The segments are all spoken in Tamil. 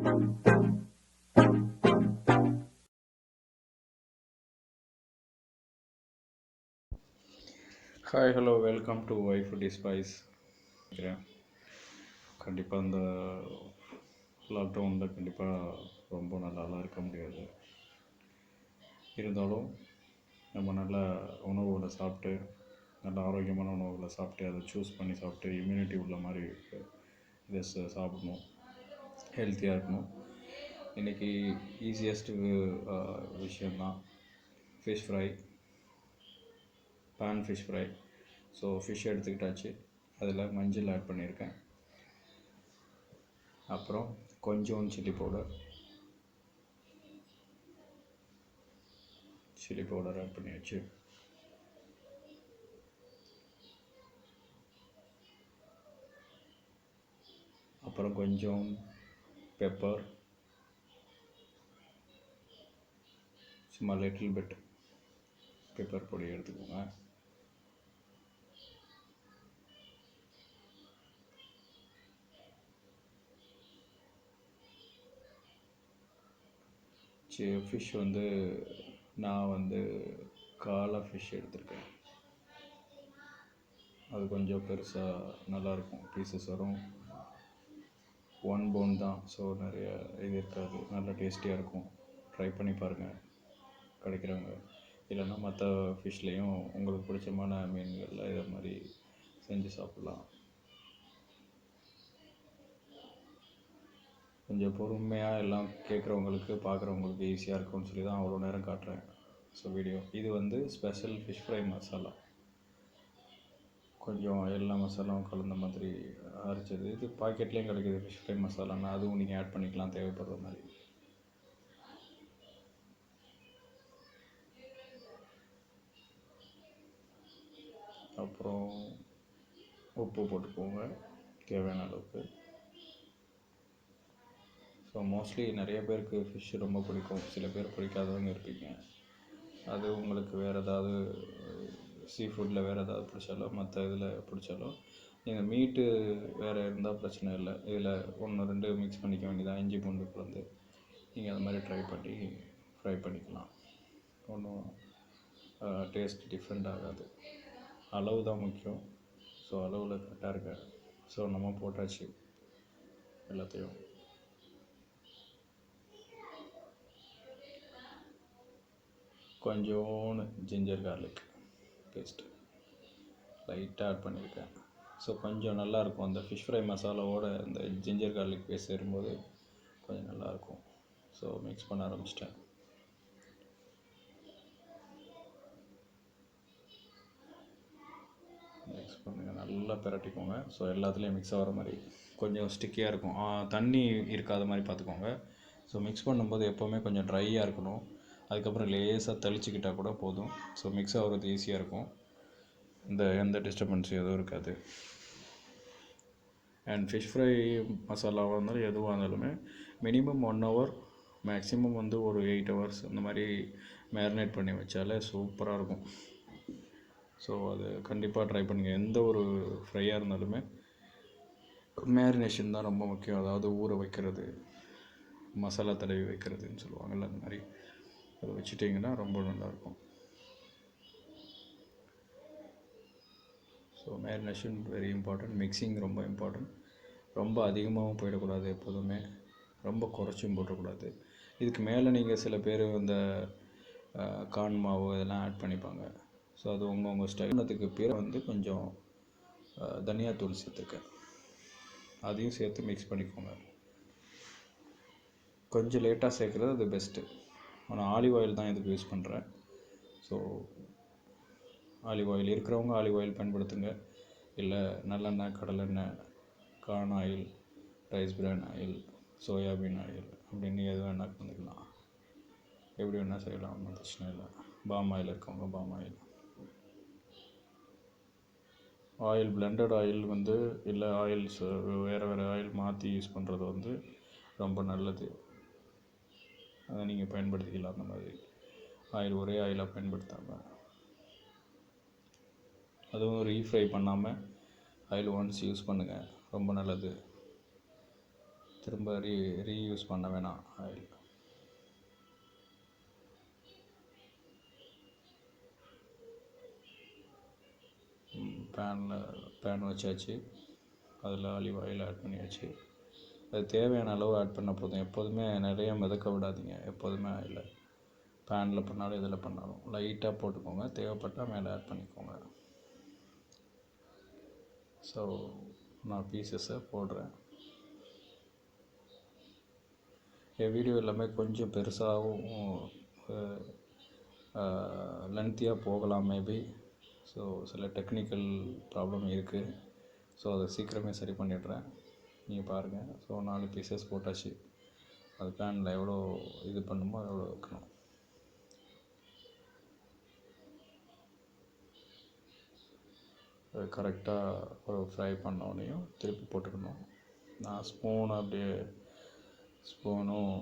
Hi hello welcome to wife despise. கண்டிப்பாக இந்த லாக்டவுனில் கண்டிப்பாக ரொம்ப நல்லாலாம் இருக்க முடியாது. இருந்தாலும் நம்ம நல்ல உணவுகளை சாப்பிட்டு, நல்ல ஆரோக்கியமான உணவுகளை சாப்பிட்டு, அதை சூஸ் பண்ணி சாப்பிட்டு இம்யூனிட்டி உள்ள மாதிரி இதை சாப்பிடணும், ஹெல்த்தியாக இருக்கணும். இன்றைக்கி ஈஸியஸ்ட்டு விஷயந்தான் fish fry, pan fish fry. So fish எடுத்துக்கிட்டாச்சு, அதில் மஞ்சள் ஆட் பண்ணியிருக்கேன், அப்புறம் கொஞ்சம் சில்லி பவுடர் ஆட் பண்ணியாச்சு. அப்புறம் கொஞ்சம் பெப்பர், சும்மா லிட்டில் பிட் பெப்பர் பொடி எடுத்துக்கோங்க. ஃபிஷ் நான் காலை ஃபிஷ் எடுத்திருக்கேன். அது கொஞ்சம் பெருசாக நல்லாயிருக்கும், பீசஸ் வரும். 1 போன் தான், ஸோ நிறைய இது இருக்காது, நல்லா டேஸ்டியாக இருக்கும். ட்ரை பண்ணி பாருங்கள் கிடைக்கிறவங்க. இல்லைன்னா மற்ற ஃபிஷ்லேயும் உங்களுக்கு பிடிச்சமான மீன்களில் இதை மாதிரி செஞ்சு சாப்பிட்லாம். கொஞ்சம் பொறுமையாக எல்லாம் கேட்குறவங்களுக்கு, பார்க்குறவங்களுக்கு ஈஸியாக இருக்கும்னு சொல்லி தான் அவ்வளோ நேரம் காட்டுறேன். ஸோ வீடியோ இது ஸ்பெஷல் ஃபிஷ் ஃப்ரை மசாலா, கொஞ்சம் எல்லா மசாலாவும் கலந்த மாதிரி அரைச்சது. இது பாக்கெட்லேயும் கிடைக்கிது ஃபிஷ் ஃப்ரை மசாலான்னா, அதுவும் நீங்கள் ஆட் பண்ணிக்கலாம் தேவைப்படுற மாதிரி. அப்புறம் உப்பு போட்டுக்கோங்க தேவையான அளவுக்கு. ஸோ மோஸ்ட்லி நிறைய பேருக்கு ஃபிஷ் ரொம்ப பிடிக்கும், சில பேர் பிடிக்காதவங்க இருப்பீங்க. அது உங்களுக்கு வேறு ஏதாவது சீ ஃபுட்டில் வேறு ஏதாவது பிடிச்சாலோ, மற்ற இதில் பிடிச்சாலோ, நீங்கள் மீட்டு வேறு இருந்தால் பிரச்சனை இல்லை. இதில் 1-2 மிக்ஸ் பண்ணிக்க வேண்டியதான், இஞ்சி பூண்டு கலந்து. நீங்கள் அது மாதிரி ட்ரை பண்ணி ஃப்ரை பண்ணிக்கலாம். ஒன்றும் டேஸ்ட் டிஃப்ரெண்ட் ஆகாது. அளவு தான் முக்கியம். ஸோ அளவில் கரெக்டாக இருக்க. ஸோ நம்ம போட்டாச்சு எல்லாத்தையும். கொஞ்சோன்னு ஜிஞ்சர் கார்லிக் பேஸ்ட்டு லைட்டாக ஆட் பண்ணியிருக்கேன். ஸோ கொஞ்சம் நல்லாயிருக்கும், அந்த ஃபிஷ் ஃப்ரை மசாலாவோட அந்த ஜிஞ்சர் கார்லிக் பேஸ்ட் சேரும்போது கொஞ்சம் நல்லாயிருக்கும். ஸோ மிக்ஸ் பண்ண ஆரம்பிச்சிட்டேன். மிக்ஸ் பண்ணுங்கள், நல்லா பிரட்டிக்கோங்க. ஸோ எல்லாத்துலேயும் மிக்ஸ் ஆகிற மாதிரி. கொஞ்சம் ஸ்டிக்கியாக இருக்கும், தண்ணி இருக்காத மாதிரி பார்த்துக்கோங்க. ஸோ மிக்ஸ் பண்ணும்போது எப்போவுமே கொஞ்சம் ட்ரையாக இருக்கணும். அதுக்கப்புறம் லேசாக தெளிச்சிக்கிட்டால் கூட போதும். ஸோ மிக்ஸ் ஆகிறது ஈஸியாக இருக்கும், எந்த டிஸ்டர்பன்ஸும் எதுவும் இருக்காது. அண்ட் ஃபிஷ் ஃப்ரை மசாலாவாக இருந்தாலும் எதுவாக இருந்தாலுமே மினிமம் 1 hour, மேக்ஸிமம் ஒரு 8 hours அந்த மாதிரி மேரினேட் பண்ணி வச்சாலே சூப்பராக இருக்கும். ஸோ அது கண்டிப்பாக ட்ரை பண்ணுங்கள். எந்த ஒரு ஃப்ரையாக இருந்தாலுமே மேரினேஷன் தான் ரொம்ப முக்கியம். அதாவது ஊற வைக்கிறது, மசாலா தடவி வைக்கிறதுன்னு சொல்லுவாங்கள்ல, அந்த மாதிரி அதை வச்சுட்டிங்கன்னா ரொம்ப நல்லாயிருக்கும். So marination very important, mixing ரொம்ப இம்பார்ட்டன்ட். ரொம்ப அதிகமாகவும் போயிடக்கூடாது, எப்போதுமே ரொம்ப குறைச்சும் போட்டக்கூடாது. இதுக்கு மேலே நீங்கள் சில பேர் இந்த கார்ன் மாவு இதெல்லாம் ஆட் பண்ணிப்பாங்க. ஸோ அது உங்கள் ஸ்டைலுக்கு பிறகு கொஞ்சம் தனியாத்தூள் சேர்த்துருக்கேன், அதையும் சேர்த்து மிக்ஸ் பண்ணிக்கோங்க. கொஞ்சம் லேட்டாக சேர்க்குறது அது பெஸ்ட்டு. ஆனால் ஆலிவ் ஆயில் தான் இதுக்கு யூஸ் பண்ணுறேன். ஸோ ஆலிவ் ஆயில் இருக்கிறவங்க ஆலிவ் ஆயில் பயன்படுத்துங்க, இல்லை நல்லெண்ணெய், கடலெண்ணெய், கார்ன் ஆயில், ரைஸ் பிரான் ஆயில், சோயாபீன் ஆயில் அப்படின்னு எது வேணால் கலந்துக்கலாம். எப்படி வேணால் செய்யலாம், ஒன்றும் பிரச்சனை இல்லை. பாம் ஆயில் இருக்கவங்க பாம் ஆயில், பிளெண்டட் ஆயில் இல்லை ஆயில்ஸ் வேறு ஆயில் மாற்றி யூஸ் பண்ணுறது ரொம்ப நல்லது. அதை நீங்கள் பயன்படுத்திக்கலாம். அந்த மாதிரி ஆயில் ஒரே ஆயிலாக பயன்படுத்தாமல், அதுவும் ரீஃப்ரை பண்ணாமல் ஆயில் ஒன்ஸ் யூஸ் பண்ணுங்கள், ரொம்ப நல்லது. திரும்ப ரீயூஸ் பண்ண வேணாம் ஆயில். பேன் வச்சாச்சு, அதில் ஆலிவ் ஆயில் ஆட் பண்ணியாச்சு. அது தேவையான அளவு ஆட் பண்ண போதும். எப்போதுமே நிறைய மிதக்க விடாதீங்க. எப்போதுமே ஆயில் பேனில் பண்ணாலும் இதில் பண்ணாலும் லைட்டாக போட்டுக்கோங்க, தேவைப்பட்டால் மேலே ஆட் பண்ணிக்கோங்க. ஸோ நான் பீசஸை போடுறேன். என் வீடியோ எல்லாமே கொஞ்சம் பெருசாகவும் லென்த்தியாக போகலாம் மேபி. ஸோ சில டெக்னிக்கல் ப்ராப்ளம் இருக்குது. ஸோ அதை சீக்கிரமே சரி பண்ணிடுறேன், நீங்கள் பாருங்கள். ஸோ 4 பீசஸ் போட்டாச்சு. அது பேனில் எவ்வளோ இது பண்ணுமோ எவ்வளோ வைக்கணும். அது கரெக்டாக ஒரு ஃப்ரை பண்ணோடனையும் திருப்பி போட்டுக்கணும். நான் ஸ்பூனும்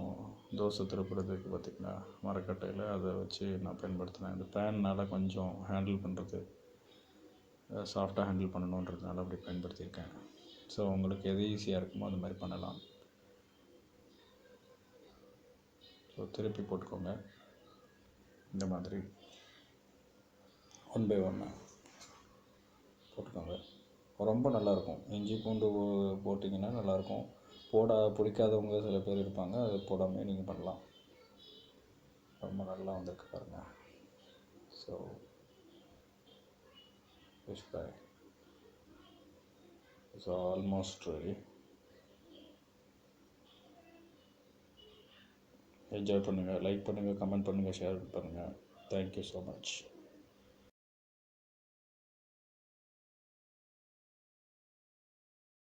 தோசை திருப்புறதுக்கு பார்த்திங்கன்னா மரக்கட்டையில் அதை வச்சு நான் பயன்படுத்தினேன். இந்த பேன்னால் கொஞ்சம் ஹேண்டில் பண்ணுறது சாஃப்டாக ஹேண்டில் பண்ணணுன்றதுனால அப்படி பயன்படுத்தியிருக்கேன். ஸோ உங்களுக்கு எது ஈஸியாக இருக்குமோ அது மாதிரி பண்ணலாம். ஸோ திருப்பி போட்டுக்கோங்க இந்த மாதிரி, 1 by 1 போட்டுக்கோங்க. ரொம்ப நல்லாயிருக்கும். இஞ்சி பூண்டு போட்டிங்கன்னா நல்லாயிருக்கும். பிடிக்காதவங்க சில பேர் இருப்பாங்க, அது போடாமல் நீங்கள் பண்ணலாம். ரொம்ப நல்லா வந்திருக்கு பாருங்கள். So fish fry is almost ready. Enjoy பண்ணுங்கள், லைக் பண்ணுங்கள், கமெண்ட் பண்ணுங்கள், ஷேர் பண்ணுங்கள். Thank you so much.